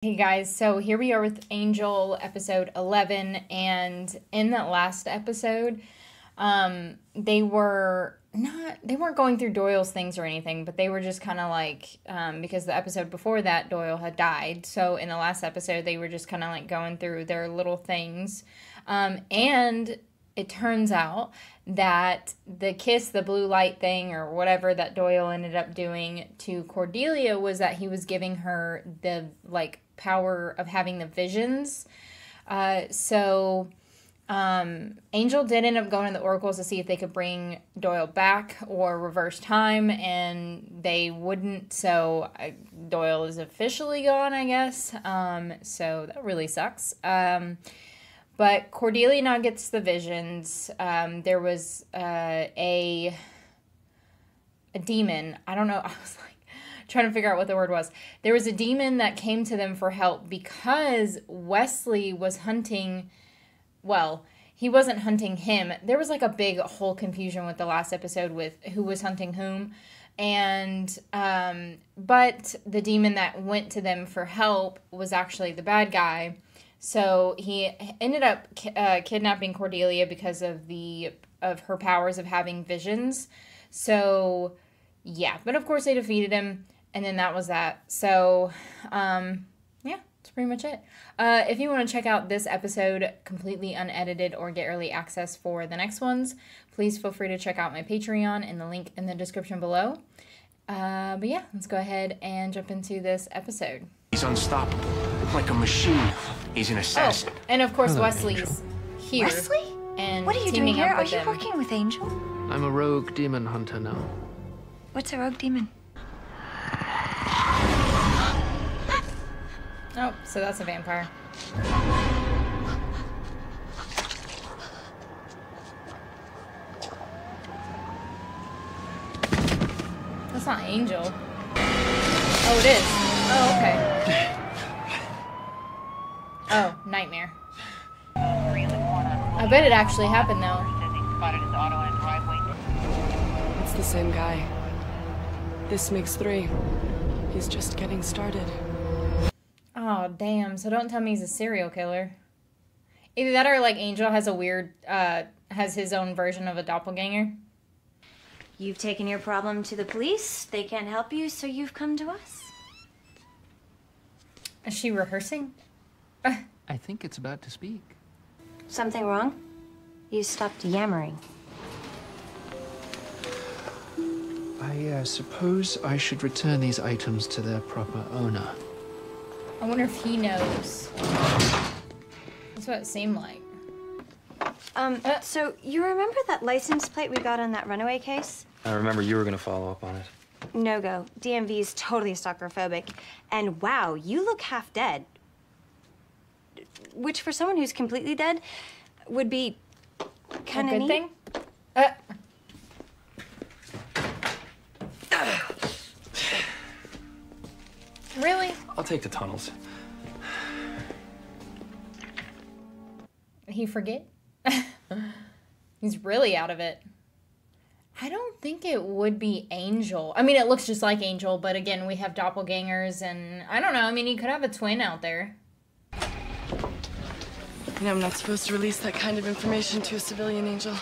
Hey guys, so here we are with Angel episode 11, and in that last episode, they weren't going through Doyle's things or anything, but they were just kind of like, because the episode before that, Doyle had died, so in the last episode, they were just kind of like going through their little things, and it turns out that the kiss, the blue light thing, or whatever that Doyle ended up doing to Cordelia was that he was giving her the, like, power of having the visions. So Angel did end up going to the oracles to see if they could bring Doyle back or reverse time, and they wouldn't, so Doyle is officially gone, I guess. So that really sucks. But Cordelia now gets the visions. There was a demon. I don't know. I was like trying to figure out what the word was. There was a demon that came to them for help because Wesley was hunting. Well, he wasn't hunting him. There was like a big whole confusion with the last episode with who was hunting whom. And, but the demon that went to them for help was actually the bad guy. So he ended up kidnapping Cordelia because of her powers of having visions. So, yeah. But of course they defeated him, and then that was that. So, yeah, that's pretty much it. If you want to check out this episode completely unedited or get early access for the next ones, please feel free to check out my Patreon in the link in the description below. But yeah, let's go ahead and jump into this episode. He's unstoppable, like a machine. He's an assassin. Oh, and of course Wesley's here. Wesley? And what are you doing here? Are you them. working with Angel? I'm a rogue demon hunter now. What's a rogue demon? Oh, so that's a vampire. That's not Angel. Oh, it is. Oh, okay. Oh, nightmare. I bet it actually happened, though. It's the same guy. This makes 3. He's just getting started. Oh, damn. So don't tell me he's a serial killer. Either that or, like, Angel has a weird, has his own version of a doppelganger. You've taken your problem to the police. They can't help you, so you've come to us. Is she rehearsing? I think it's about to speak. Something wrong? You stopped yammering. I suppose I should return these items to their proper owner. I wonder if he knows. That's what it seemed like. So you remember that license plate we got on that runaway case? I remember you were going to follow up on it. No go. DMV is totally stalkerophobic. And wow, you look half dead. Which for someone who's completely dead would be kind of a good neat. thing. Really? I'll take the tunnels. He forget? He's really out of it. I don't think it would be Angel. I mean, it looks just like Angel, but again, we have doppelgangers, and I don't know. I mean, you could have a twin out there. You know, I'm not supposed to release that kind of information to a civilian, Angel.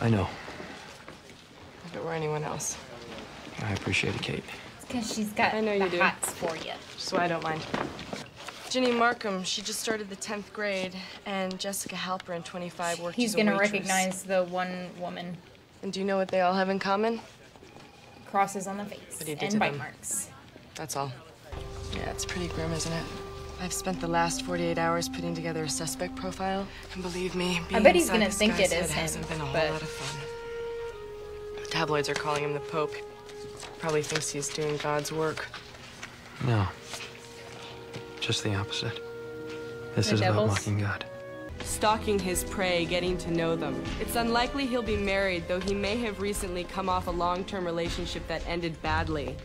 I know. If it were anyone else. I appreciate it, Kate. It's because she's got I know you the do. hots for you. So I don't mind. Ginny Markham, she just started the 10th grade, and Jessica Halperin, 25, worked He's as a gonna waitress. recognize the one woman. And do you know what they all have in common? Crosses on the face What he did and to bite them. marks. That's all. Yeah, it's pretty grim, isn't it? I've spent the last 48 hours putting together a suspect profile, and believe me, being bet he's inside gonna this think guy's it is head him, hasn't been a whole but- lot of fun. The tabloids are calling him the Pope. Probably thinks he's doing God's work. No. Just the opposite. This The is devils? about mocking God. Stalking his prey, getting to know them. It's unlikely he'll be married, though he may have recently come off a long-term relationship that ended badly.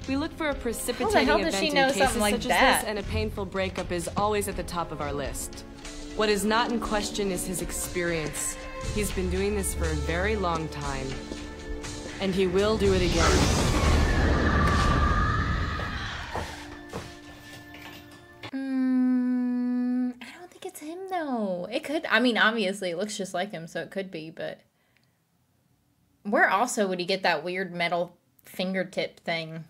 We look for a precipitating hell does event she in know cases something like such that? as this, and a painful breakup is always at the top of our list. What is not in question is his experience. He's been doing this for a very long time, and he will do it again. It could. I mean, obviously, it looks just like him, so it could be, but... Where also would he get that weird metal fingertip thing?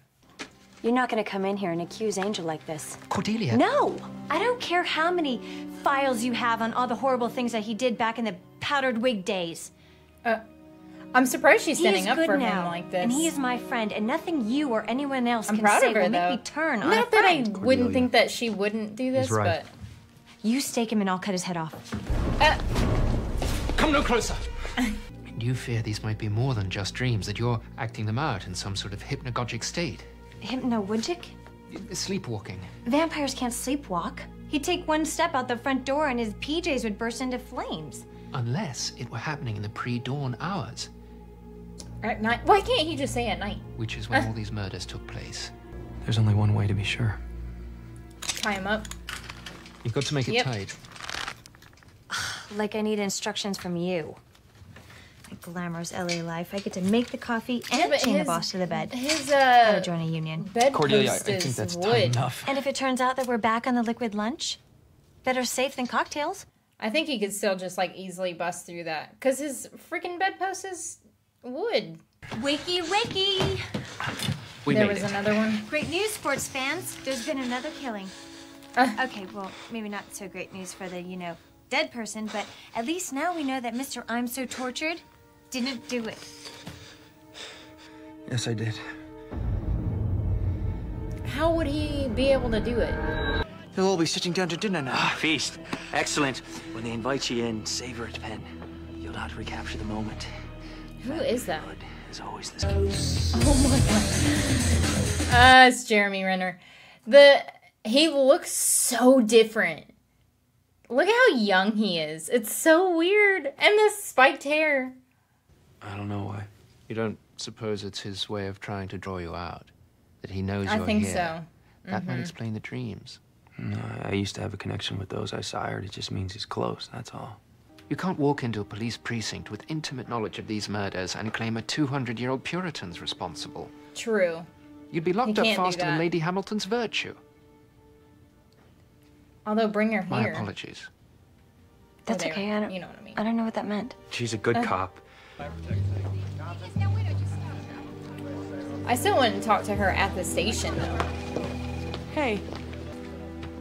You're not gonna come in here and accuse Angel like this. Cordelia. No! I don't care how many files you have on all the horrible things that he did back in the powdered wig days. I'm surprised she's standing up good for now, him like this. and he is my friend, and nothing you or anyone else I'm can proud say of her, will though. make me turn on a Not that I friend. wouldn't think that she wouldn't do this, He's right. but... You stake him and I'll cut his head off. Come no closer. You fear these might be more than just dreams, that you're acting them out in some sort of hypnagogic state. Hypno-woodjick? Sleepwalking. Vampires can't sleepwalk. He'd take one step out the front door and his PJs would burst into flames. Unless it were happening in the pre-dawn hours, At night? Why can't he just say at night? which is when all these murders took place. There's only one way to be sure. Tie him up. You've got to make it Yep. tight. Like I need instructions from you. My glamorous LA life. I get to make the coffee and but chain the his- boss to the bed. His, Gotta join a union. Cordelia, I bedpost think is that's time wood. enough. And if it turns out that we're back on the liquid lunch, better safe than cocktails. I think he could still just, like, easily bust through that. Because his freaking bedpost is wood. Wakey, wakey! We There made was it. another one. Great news, sports fans. There's been another killing. Okay, well, maybe not so great news for the, dead person, but at least now we know that Mr. I'm So Tortured didn't do it. Yes, I did. How would he be able to do it? They'll all be sitting down to dinner now. Ah, feast. Excellent. When they invite you in, savor it, Pen. You'll not recapture the moment. Who is that? Blood is always this close. It's Jeremy Renner. He looks so different. Look how young he is. It's so weird. And this spiked hair. I don't know why. You don't suppose it's his way of trying to draw you out? That he knows I you're think here? so. That might explain the dreams. No, I used to have a connection with those I sired. It just means he's close, that's all. You can't walk into a police precinct with intimate knowledge of these murders and claim a 200-year-old Puritan's responsible. True. You'd be locked up can't do faster than that. Lady Hamilton's virtue. Although, bring her My here. apologies. That's There. okay. I don't, You know what I mean. I don't know what that meant. She's a good cop. I still want to talk to her at the station, though. Hey,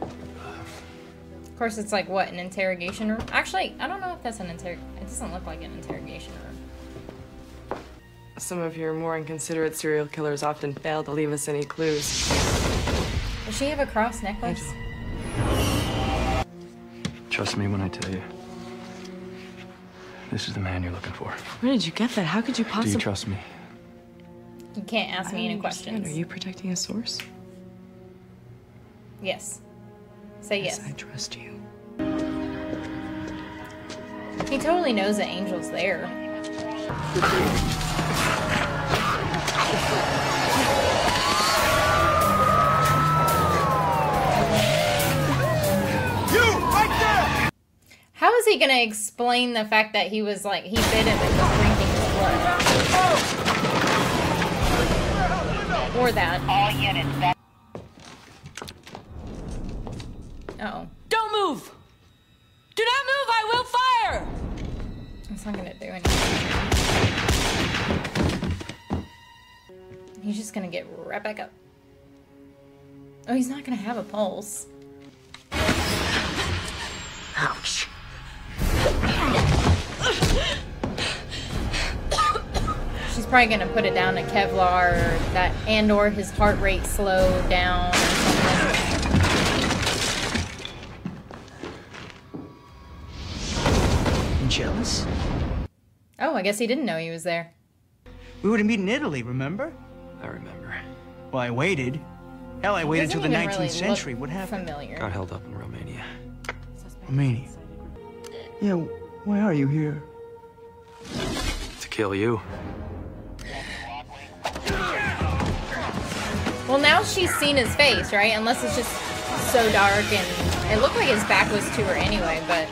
Of course, it's like, what, an interrogation room? Actually, I don't know if that's an it doesn't look like an interrogation room. some of your more inconsiderate serial killers often fail to leave us any clues. Does she have a cross necklace? Trust me when I tell you. This is the man you're looking for. Where did you get that? How could you Do possibly... you trust me? You can't ask me any questions. Are you protecting a source? Yes. Say yes. I trust you. He totally knows that Angel's there. How is he gonna explain the fact that he was like, he bit him and was drinking his blood? Or that. All units back. Uh-oh. Don't move! Do not move! I will fire! It's not gonna do anything. He's just gonna get right back up. Oh, he's not gonna have a pulse. Ouch. She's probably gonna put it down to Kevlar or that, or his heart rate slowed down or something. Jealous? Oh, I guess he didn't know he was there. We were to meet in Italy, remember? I remember. Well, I waited. Hell, I waited Doesn't until the even 19th really century. look What happened? Familiar. Got held up in Romania. Romania. Yeah, why are you here? To kill you. Well, now she's seen his face, right? Unless it's just so dark and it looked like his back was to her anyway, but...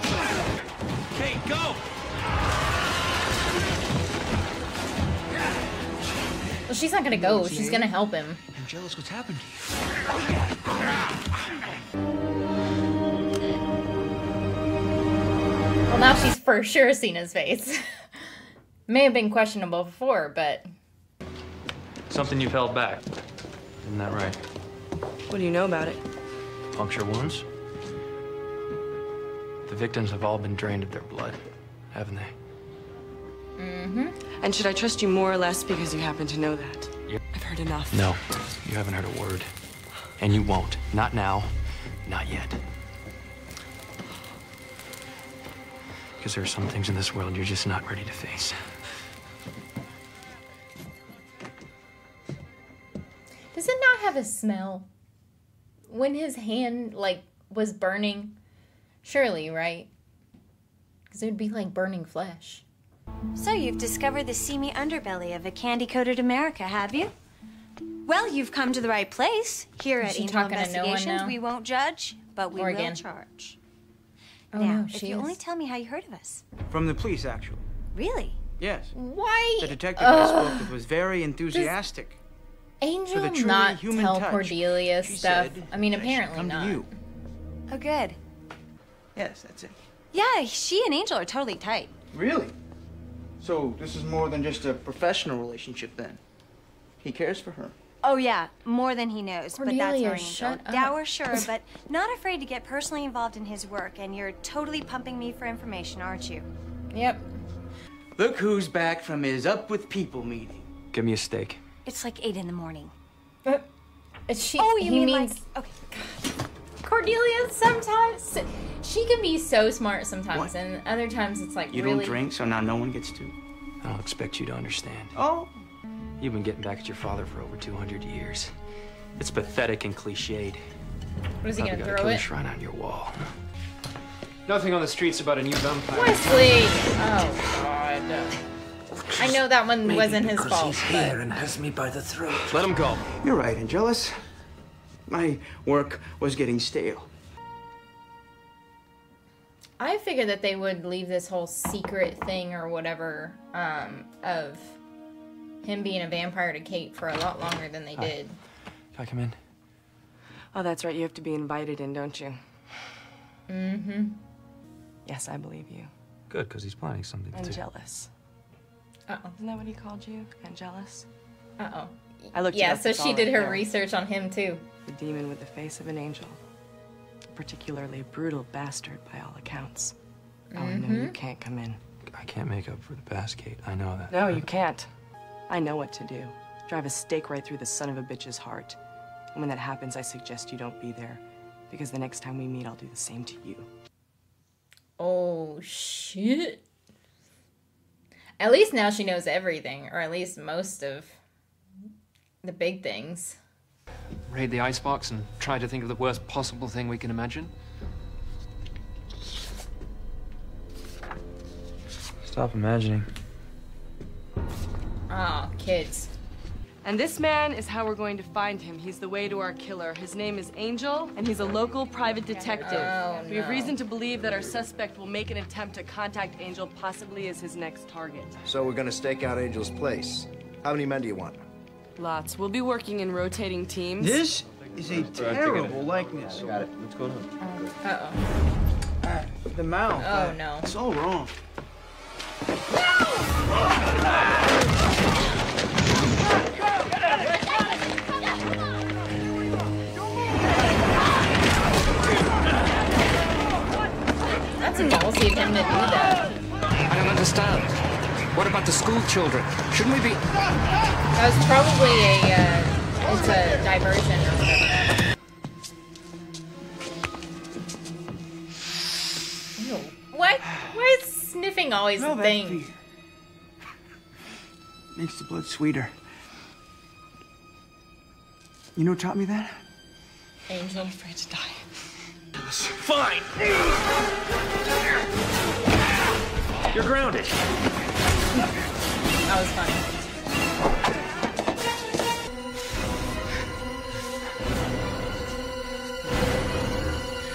Okay, go! Well, she's not gonna go. She's gonna help him. I'm jealous what's happened to you. Well, now she's for sure seen his face. May have been questionable before, but... Something you've held back. Isn't that right? What do you know about it? Puncture wounds? The victims have all been drained of their blood, haven't they? Mm-hmm. And should I trust you more or less because you happen to know that? Yep. I've heard enough. No, you haven't heard a word. And you won't. Not now. Not yet. Because there are some things in this world you're just not ready to face. Does it not have a smell? When his hand, like, was burning? Surely, right? Because it would be like burning flesh. So you've discovered the seamy underbelly of a candy-coated America, have you? Well, you've come to the right place. Here Is at she Angel talking to no one Investigations, now? we won't judge, but we will Morgan. charge. Oh Now, no, if she you is. only tell me how you heard of us. From the police, actually. Really? Yes. Why? The detective I spoke with was very enthusiastic. Angel For the truly not human tell touch, Cordelia she stuff? said I mean, that I should apparently come not. to you. Oh, good. Yes, that's it. Yeah, she and Angel are totally tight. Really? So this is more than just a professional relationship then? He cares for her. Oh, yeah, more than he knows, but that's Cordelia, our Angel. shut up. Dour, sure, but not afraid to get personally involved in his work, and you're totally pumping me for information, aren't you? Yep. Look who's back from his Up With People meeting. Give me a steak. It's like 8 in the morning. But she. Oh, you he mean means like... Okay. Cordelia. Sometimes she can be so smart. Sometimes, What? and other times it's like You really. don't drink, so now no one gets to. I don't expect you to understand. Oh. You've been getting back at your father for over 200 years. It's pathetic and cliched. What is he Probably gonna got a throw killer it? shrine on your wall. Nothing on the streets about a new vampire. Wesley. Oh God. I know that one wasn't his fault. But... and has me by the throat. Let him go. You're right, Angelus. My work was getting stale. I figured that they would leave this whole secret thing or whatever of him being a vampire to Kate for a lot longer than they did. Can I come in? Oh, that's right. You have to be invited in, don't you? Mm-hmm. Yes, I believe you. Good, because he's planning something too. Angelus. Uh-oh. Isn't that what he called you? Angelus? Uh-oh. I looked it Yeah, up, so it's she all did right her there. research on him too. The demon with the face of an angel. A particularly brutal bastard by all accounts. Oh, and no, you can't come in. I can't make up for the past, Kate. I know that. No, you can't. I know what to do. Drive a stake right through the son of a bitch's heart. And when that happens, I suggest you don't be there. Because the next time we meet, I'll do the same to you. Oh, shit. At least now she knows everything, or at least most of the big things. Raid the icebox and try to think of the worst possible thing we can imagine. Stop imagining. Oh, kids. And this man is how we're going to find him. He's the way to our killer. His name is Angel, and he's a local private detective. Oh, We have no. reason to believe that our suspect will make an attempt to contact Angel, possibly as his next target. So we're gonna stake out Angel's place. How many men do you want? Lots. We'll be working in rotating teams. This is a terrible likeness. Got it. What's going on? Uh-oh. The mouth. Oh, no. It's all wrong. That's ballsy of him to do that. I don't understand. What about the school children? Shouldn't we be... That was probably it's a diversion or whatever. Ew. What? Why is sniffing always No, a that thing? fear makes the blood sweeter. You know who taught me that? Angel. Afraid to die. Fine. You're grounded. That was funny.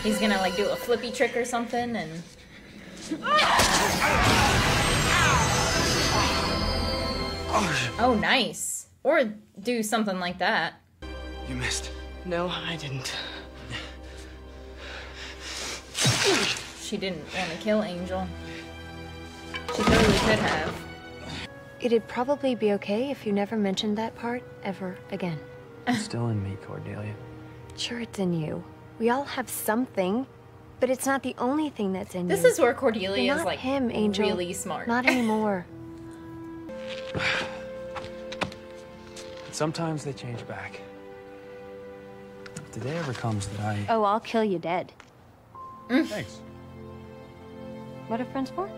He's gonna like do a flippy trick or something and... Oh, nice. Or do something like that. You missed. No, I didn't. She didn't want to kill Angel. could have. It'd probably be okay if you never mentioned that part ever again. It's still in me, Cordelia. Sure, it's in you. We all have something, but it's not the only thing that's in you. This is where Cordelia You're is not like him, Angel. really smart. Not anymore. Sometimes they change back. If the day ever comes that I... Oh, I'll kill you dead. Thanks. What are friends for?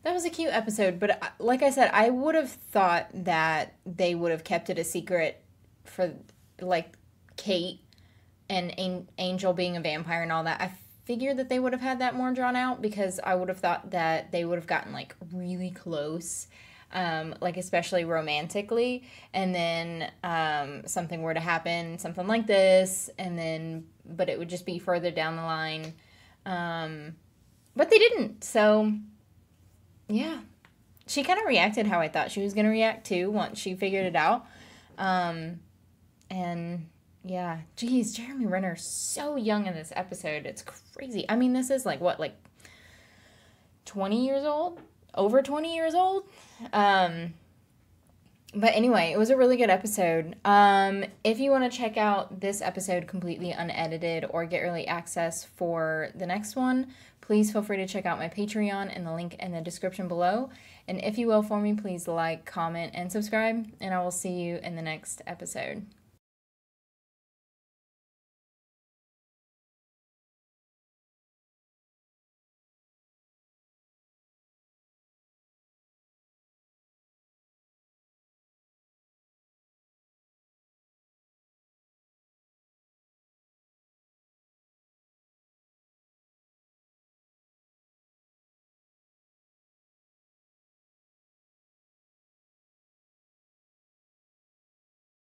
That was a cute episode, but like I said, I would have thought that they would have kept it a secret for, like, Kate and Angel being a vampire and all that. I figured that they would have had that more drawn out because I would have thought that they would have gotten, like, really close, like, especially romantically, and then something were to happen, something like this, and then, but it would just be further down the line. But they didn't, so... Yeah, she kind of reacted how I thought she was going to react, too, once she figured it out. And, yeah, geez, Jeremy Renner's so young in this episode. It's crazy. I mean, this is, like, what, like, 20 years old? Over 20 years old? But anyway, it was a really good episode. If you want to check out this episode completely unedited or get early access for the next one, please feel free to check out my Patreon and the link in the description below. And if you will for me, please like, comment, and subscribe. And I will see you in the next episode.